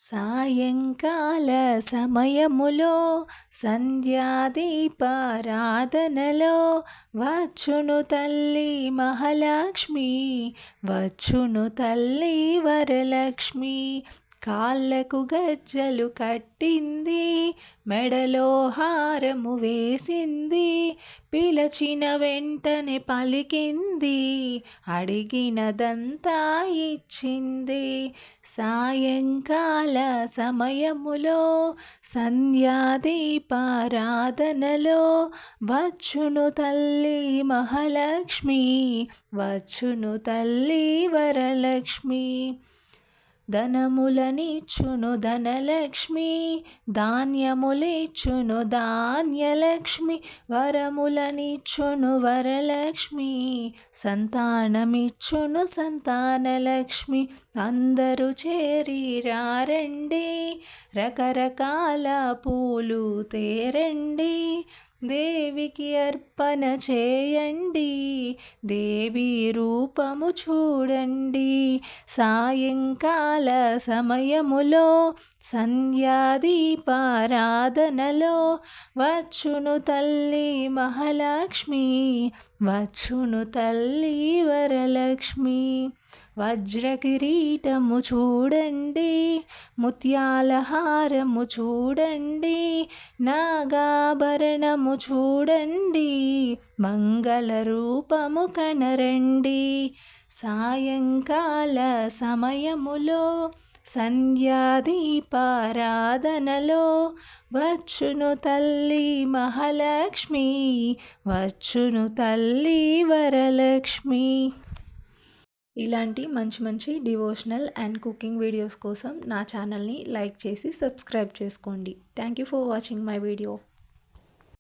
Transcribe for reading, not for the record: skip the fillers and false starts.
సాయంకాల సమయములో సంధ్యాదీపారాధనలో వచ్చును తల్లి మహాలక్ష్మి, వచ్చును తల్లి వరలక్ష్మి. కాళ్ళకు గజ్జలు కట్టింది, మెడలో హారము వేసింది, పిలచిన వెంటనే పలికింది, అడిగినదంతా ఇచ్చింది. సాయంకాల సమయములో సంధ్యాదీపారాధనలో వచ్చును తల్లి మహాలక్ష్మి, వచ్చును తల్లి వరలక్ష్మి. ధనములనిచ్చును ధనలక్ష్మి, ధాన్యములిచ్చును ధాన్యలక్ష్మి, వరములనిచ్చును వరలక్ష్మి, సంతానమిచ్చును సంతానలక్ష్మి. అందరూ చేరి రారండి, రకరకాల పూలు తేరండి, దేవికి అర్పణ చేయండి, దేవి రూపము చూడండి. సాయంకాల సమయములో సంధ్యాదీపారాధనలో వచ్చును తల్లి మహాలక్ష్మి, వచ్చును తల్లి వరలక్ష్మి. వజ్రకిరీటము చూడండి, ముత్యాల హారము చూడండి, నాగాభరణము చూడండి, మంగళ రూపము కనరండి. సాయంకాల సమయములో సంధ్యాదీపారాధనలో వచ్చును తల్లి మహాలక్ష్మి, వచ్చును తల్లి వరలక్ష్మి. ఇలాంటి మంచి మంచి డివోషనల్ అండ్ కుకింగ్ వీడియోస్ కోసం నా ఛానల్ని లైక్ చేసి సబ్స్క్రైబ్ చేసుకోండి. Thank you for watching my video.